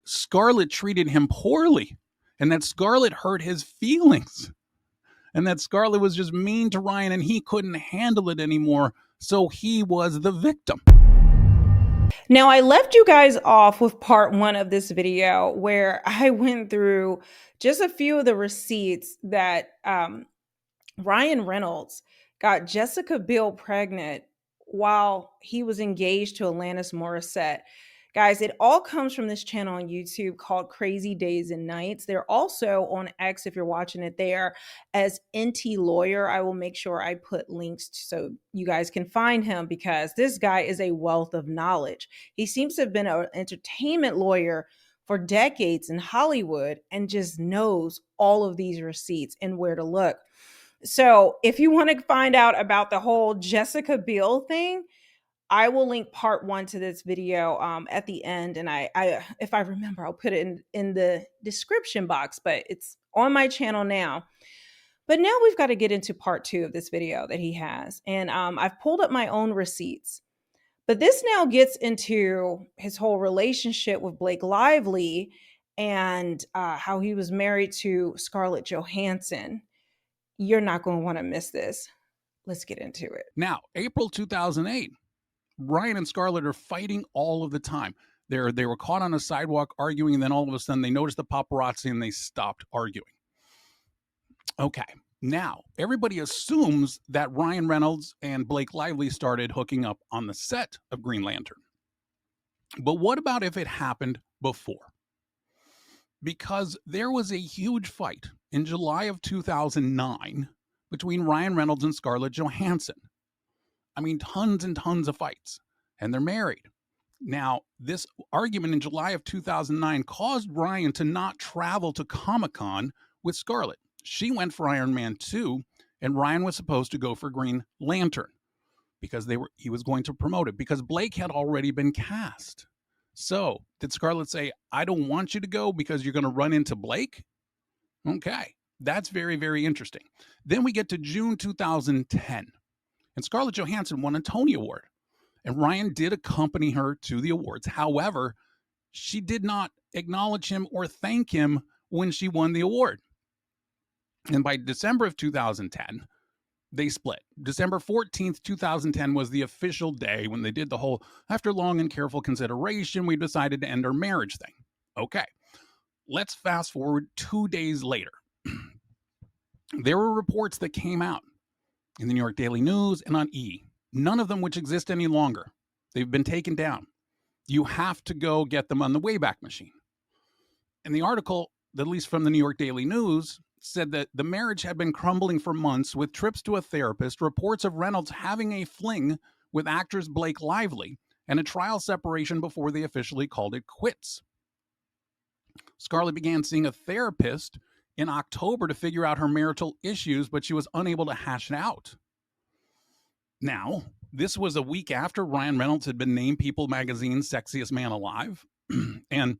Scarlett treated him poorly and that Scarlett hurt his feelings and that Scarlett was just mean to Ryan and he couldn't handle it anymore. So he was the victim. Now, I left you guys off with part one of this video where I went through just a few of the receipts that Ryan Reynolds got Jessica Biel pregnant while he was engaged to Alanis Morissette. Guys, it all comes from this channel on YouTube called Crazy Days and Nights. They're also on X if you're watching it there as NT Lawyer. I will make sure I put links so you guys can find him because this guy is a wealth of knowledge. He seems to have been an entertainment lawyer for decades in Hollywood and just knows all of these receipts and where to look. So if you want to find out about the whole Jessica Biel thing, I will link part one to this video at the end, and I, if I remember, I'll put it in the description box. But it's on my channel now. But now we've got to get into part two of this video that he has, and I've pulled up my own receipts. But this now gets into his whole relationship with Blake Lively and how he was married to Scarlett Johansson. You're not going to want to miss this. Let's get into it. Now, April 2008, Ryan and Scarlett are fighting all of the time. They were caught on a sidewalk arguing, and then all of a sudden they noticed the paparazzi and they stopped arguing. Okay, now everybody assumes that Ryan Reynolds and Blake Lively started hooking up on the set of Green Lantern. But what about if it happened before? Because there was a huge fight in July of 2009 between Ryan Reynolds and Scarlett Johansson. I mean, tons and tons of fights, and they're married. Now, this argument in July of 2009 caused Ryan to not travel to Comic-Con with Scarlett. She went for Iron Man 2, and Ryan was supposed to go for Green Lantern because he was going to promote it because Blake had already been cast. So, did Scarlett say, I don't want you to go because you're going to run into Blake? Okay, that's very, very interesting. Then we get to June 2010. And Scarlett Johansson won a Tony Award. And Ryan did accompany her to the awards. However, she did not acknowledge him or thank him when she won the award. And by December of 2010, they split. December 14th, 2010 was the official day when they did the whole, after long and careful consideration, we decided to end our marriage thing. Okay, let's fast forward 2 days later. There were reports that came out in the New York Daily News and on E. None of them which exist any longer. They've been taken down. You have to go get them on the Wayback Machine. And the article, at least from the New York Daily News, said that the marriage had been crumbling for months with trips to a therapist, reports of Reynolds having a fling with actress Blake Lively, and a trial separation before they officially called it quits. Scarlett began seeing a therapist in October to figure out her marital issues, but she was unable to hash it out. Now, this was a week after Ryan Reynolds had been named People Magazine's Sexiest Man Alive, and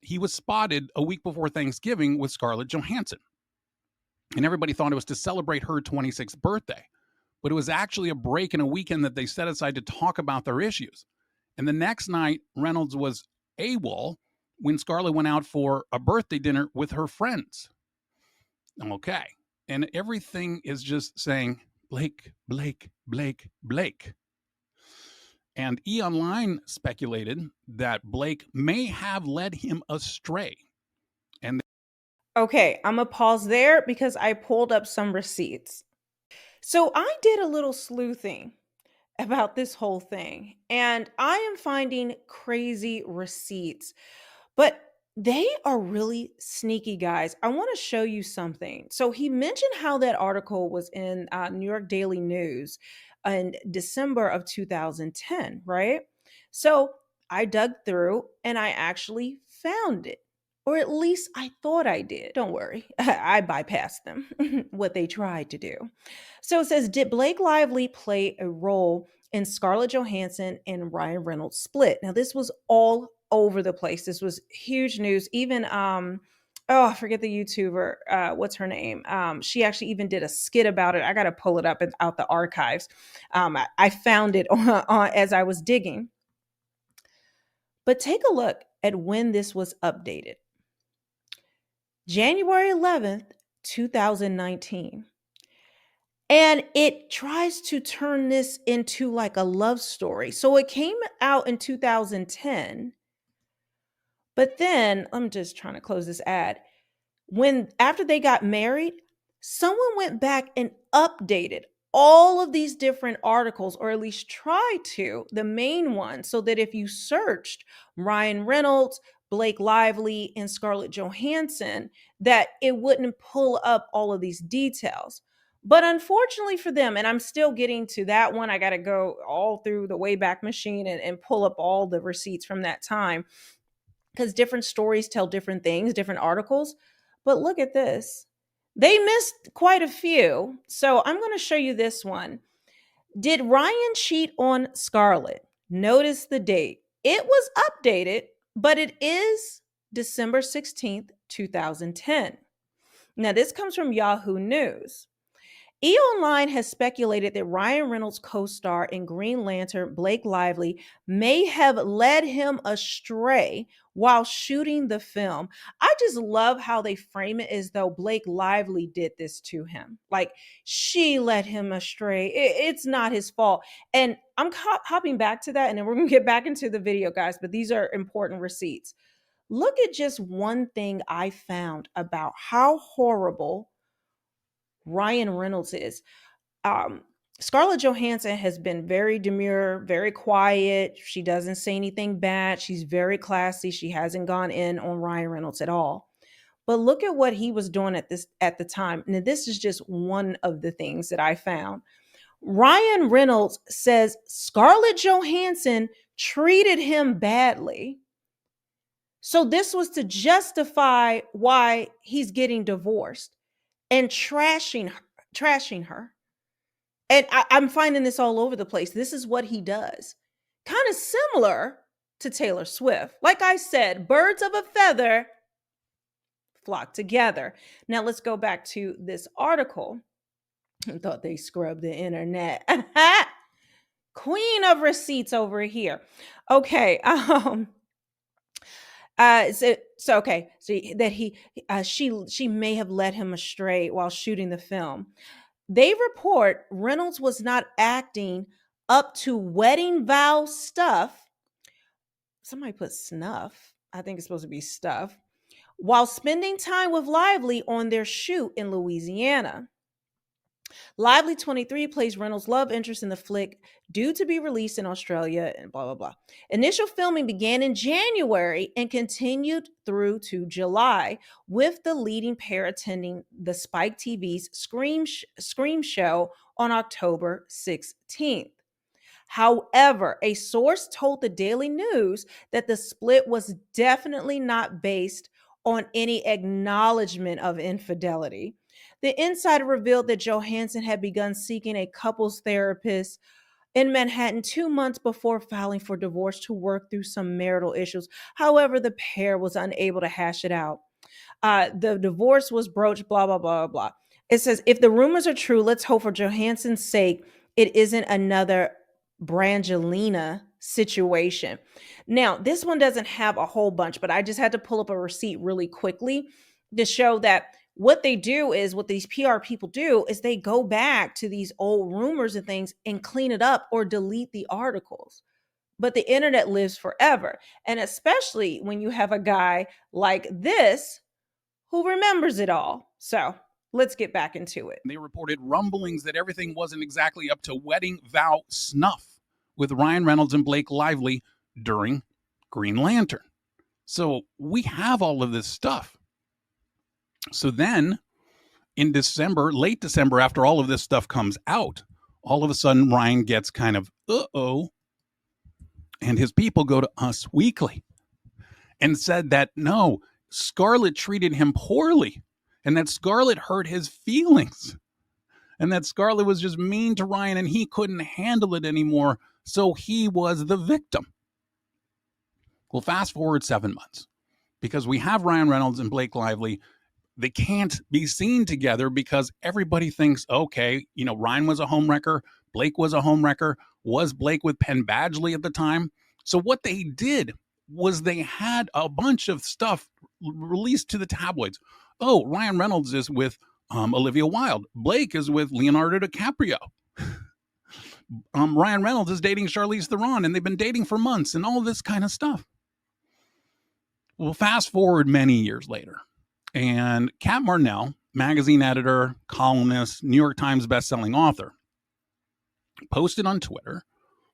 he was spotted a week before Thanksgiving with Scarlett Johansson. And everybody thought it was to celebrate her 26th birthday, but it was actually a break in a weekend that they set aside to talk about their issues. And the next night, Reynolds was AWOL when Scarlett went out for a birthday dinner with her friends. Okay. And everything is just saying, Blake, Blake, Blake, Blake. And E! Online speculated that Blake may have led him astray. And Okay, I'm going to pause there because I pulled up some receipts. So I did a little sleuthing about this whole thing, and I am finding crazy receipts, but they are really sneaky, guys. I want to show you something. So he mentioned how that article was in New York Daily News in December of 2010, right? So I dug through and I actually found it. Or at least I thought I did. Don't worry, I bypassed them, what they tried to do. So it says, did Blake Lively play a role in Scarlett Johansson and Ryan Reynolds split? Now, this was all over the place. This was huge news. Even, I forget the YouTuber, what's her name? She actually even did a skit about it. I got to pull it up out the archives. I found it as I was digging. But take a look at when this was updated. January 11th, 2019. And it tries to turn this into like a love story. So it came out in 2010, but then I'm just trying to close this ad. When after they got married, someone went back and updated all of these different articles, or at least tried to, the main one, so that if you searched Ryan Reynolds, Blake Lively, and Scarlett Johansson, that it wouldn't pull up all of these details. But unfortunately for them, and I'm still getting to that one, I got to go all through the Wayback Machine and pull up all the receipts from that time, because different stories tell different things, different articles. But look at this. They missed quite a few. So I'm going to show you this one. Did Ryan cheat on Scarlett? Notice the date. It was updated, but it is December 16th, 2010. Now, this comes from Yahoo News. E! Online has speculated that Ryan Reynolds' co-star in Green Lantern, Blake Lively, may have led him astray while shooting the film. I just love how they frame it as though Blake Lively did this to him. Like, she led him astray. It's not his fault. And I'm hopping back to that, and then we're going to get back into the video, guys, but these are important receipts. Look at just one thing I found about how horrible Ryan Reynolds is. Scarlett Johansson has been very demure, very quiet. She doesn't say anything bad. She's very classy. She hasn't gone in on Ryan Reynolds at all. But look at what he was doing at the time. And this is just one of the things that I found. Ryan Reynolds says Scarlett Johansson treated him badly. So this was to justify why he's getting divorced and trashing her. And I'm finding this all over the place. This is what he does. Kind of similar to Taylor Swift. Like I said, birds of a feather flock together. Now let's go back to this article. I thought they scrubbed the internet. Queen of receipts over here. Okay. So she may have led him astray while shooting the film. They report Reynolds was not acting up to wedding vow stuff. Somebody put snuff. I think it's supposed to be stuff. While spending time with Lively on their shoot in Louisiana. Lively, 23, plays Reynolds' love interest in the flick, due to be released in Australia, and blah, blah, blah. Initial filming began in January and continued through to July, with the leading pair attending the Spike TV's Scream show on October 16th. However, a source told the Daily News that the split was definitely not based on any acknowledgement of infidelity. The insider revealed that Johansson had begun seeking a couples therapist in Manhattan 2 months before filing for divorce to work through some marital issues. However, the pair was unable to hash it out. The divorce was broached, blah, blah, blah, blah. It says, if the rumors are true, let's hope for Johansson's sake it isn't another Brangelina situation. Now, this one doesn't have a whole bunch, but I just had to pull up a receipt really quickly to show that what they do is, what these PR people do is they go back to these old rumors and things and clean it up or delete the articles. But the internet lives forever. And especially when you have a guy like this who remembers it all. So let's get back into it. They reported rumblings that everything wasn't exactly up to wedding vow snuff with Ryan Reynolds and Blake Lively during Green Lantern. So we have all of this stuff. So then in December, late December, after all of this stuff comes out, all of a sudden Ryan gets kind of, uh-oh. And his people go to Us Weekly and said that, no, Scarlett treated him poorly and that Scarlett hurt his feelings and that Scarlett was just mean to Ryan and he couldn't handle it anymore. So he was the victim. Well, fast forward 7 months because we have Ryan Reynolds and Blake Lively. They can't be seen together because everybody thinks, okay, Ryan was a homewrecker. Blake was a homewrecker. Was Blake with Penn Badgley at the time? So what they did, was they had a bunch of stuff released to the tabloids. Oh, Ryan Reynolds is with Olivia Wilde. Blake is with Leonardo DiCaprio. Ryan Reynolds is dating Charlize Theron, and they've been dating for months, and all this kind of stuff. Well, fast forward many years later, and Kat Marnell, magazine editor, columnist, New York Times bestselling author, posted on Twitter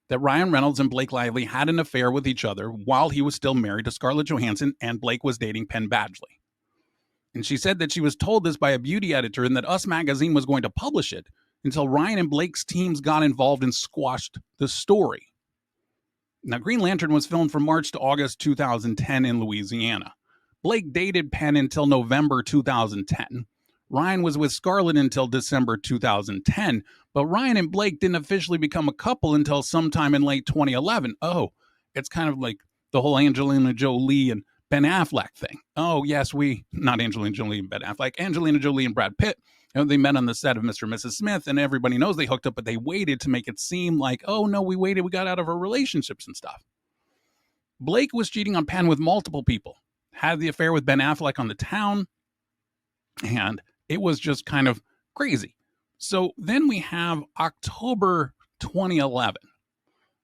that Ryan Reynolds and Blake Lively had an affair with each other while he was still married to Scarlett Johansson and Blake was dating Penn Badgley. And she said that she was told this by a beauty editor and that Us Magazine was going to publish it until Ryan and Blake's teams got involved and squashed the story. Now, Green Lantern was filmed from March to August 2010 in Louisiana. Blake dated Penn until November 2010. Ryan was with Scarlett until December 2010, but Ryan and Blake didn't officially become a couple until sometime in late 2011. Oh, it's kind of like the whole Angelina Jolie and Ben Affleck thing. Oh, yes, not Angelina Jolie and Ben Affleck, Angelina Jolie and Brad Pitt. They met on the set of Mr. and Mrs. Smith, and everybody knows they hooked up, but they waited to make it seem like, oh, no, we waited, we got out of our relationships and stuff. Blake was cheating on Penn with multiple people, had the affair with Ben Affleck on The Town, and it was just kind of crazy. So then we have October 2011.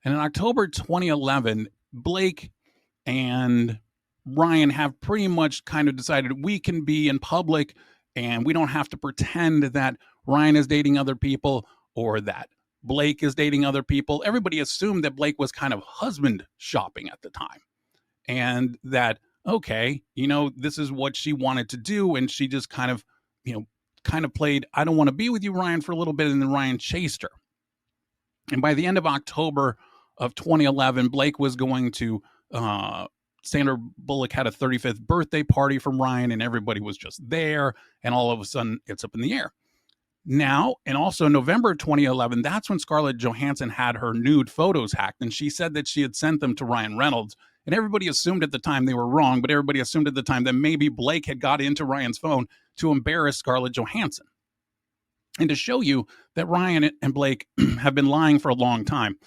And in October 2011, Blake and Ryan have pretty much kind of decided we can be in public and we don't have to pretend that Ryan is dating other people or that Blake is dating other people. Everybody assumed that Blake was kind of husband shopping at the time and that, okay, this is what she wanted to do. And she just kind of played, I don't want to be with you, Ryan, for a little bit. And then Ryan chased her. And by the end of October of 2011, Blake was going to, Sandra Bullock had a 35th birthday party from Ryan and everybody was just there. And all of a sudden it's up in the air. Now, and also November 2011, that's when Scarlett Johansson had her nude photos hacked. And she said that she had sent them to Ryan Reynolds. And everybody assumed at the time they were wrong, but everybody assumed at the time that maybe Blake had got into Ryan's phone to embarrass Scarlett Johansson. And to show you that Ryan and Blake have been lying for a long time,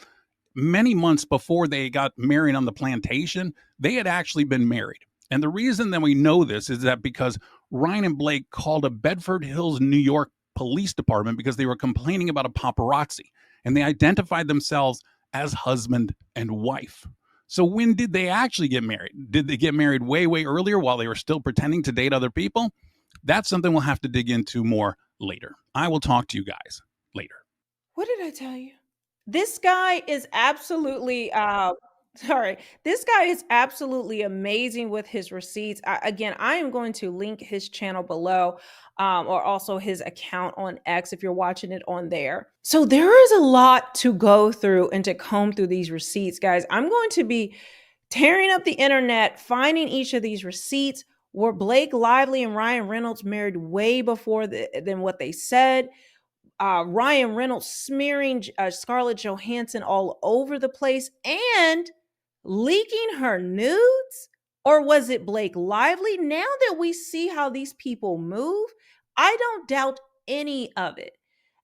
many months before they got married on the plantation, they had actually been married. And the reason that we know this is that because Ryan and Blake called a Bedford Hills, New York police department because they were complaining about a paparazzi and they identified themselves as husband and wife. So when did they actually get married? Did they get married way, way earlier while they were still pretending to date other people? That's something we'll have to dig into more later. I will talk to you guys later. What did I tell you? This guy is absolutely sorry. This guy is absolutely amazing with his receipts. Again, I am going to link his channel below, or also his account on X if you're watching it on there. So there is a lot to go through and to comb through these receipts, guys. I'm going to be tearing up the internet, finding each of these receipts. Were Blake Lively and Ryan Reynolds married way before than what they said? Ryan Reynolds smearing Scarlett Johansson all over the place and leaking her nudes? Or was it Blake Lively? Now that we see how these people move, I don't doubt any of it.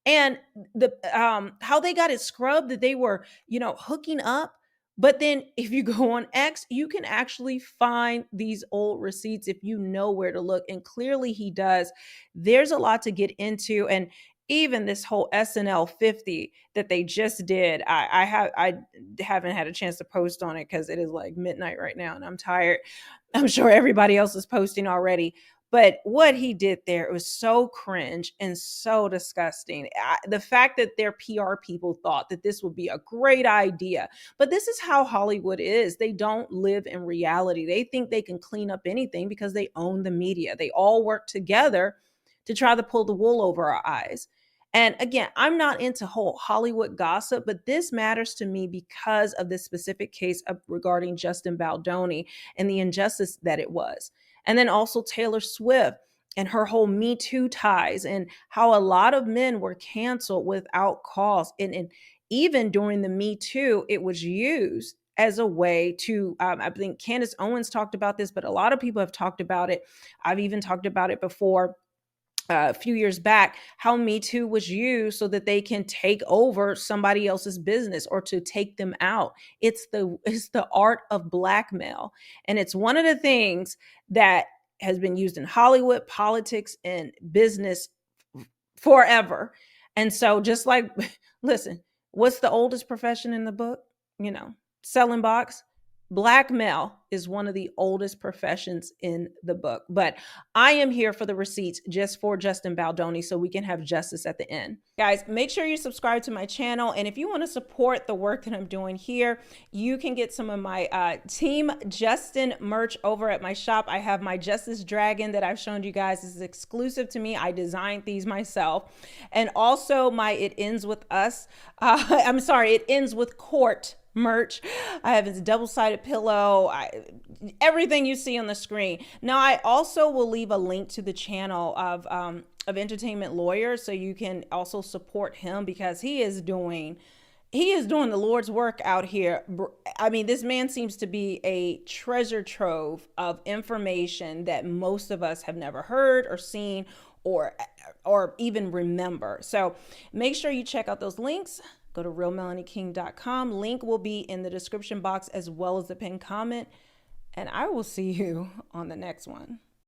And the how they got it scrubbed, that they were, hooking up. But then if you go on X, you can actually find these old receipts if you know where to look. And clearly he does. There's a lot to get into. And even this whole SNL 50 that they just did, I haven't had a chance to post on it because it is like midnight right now and I'm tired. I'm sure everybody else is posting already. But what he did there, it was so cringe and so disgusting. The fact that their PR people thought that this would be a great idea. But this is how Hollywood is. They don't live in reality. They think they can clean up anything because they own the media. They all work together to try to pull the wool over our eyes. And again, I'm not into whole Hollywood gossip, but this matters to me because of this specific case regarding Justin Baldoni and the injustice that it was. And then also Taylor Swift and her whole Me Too ties and how a lot of men were canceled without cause. And even during the Me Too, it was used as a way to, I think Candace Owens talked about this, but a lot of people have talked about it. I've even talked about it before, a few years back, how Me Too was used so that they can take over somebody else's business or to take them out. It's the art of blackmail, and it's one of the things that has been used in Hollywood, politics, and business forever. And so, just like, listen, what's the oldest profession in the book? You know, selling box. Blackmail is one of the oldest professions in the book. But I am here for the receipts just for Justin Baldoni so we can have justice at the end. Guys, make sure you subscribe to my channel. And if you want to support the work that I'm doing here, you can get some of my Team Justin merch over at my shop. I have my Justice Dragon that I've shown you guys. This is exclusive to me. I designed these myself. And also my It Ends With Us. It Ends With Court merch. I have this double-sided pillow, everything you see on the screen. Now, I also will leave a link to the channel of Entertainment Lawyer, so you can also support him, because he is doing the Lord's work out here. I mean, this man seems to be a treasure trove of information that most of us have never heard or seen or even remember. So make sure you check out those links. Go to realmelanieking.com. Link will be in the description box as well as the pinned comment. And I will see you on the next one.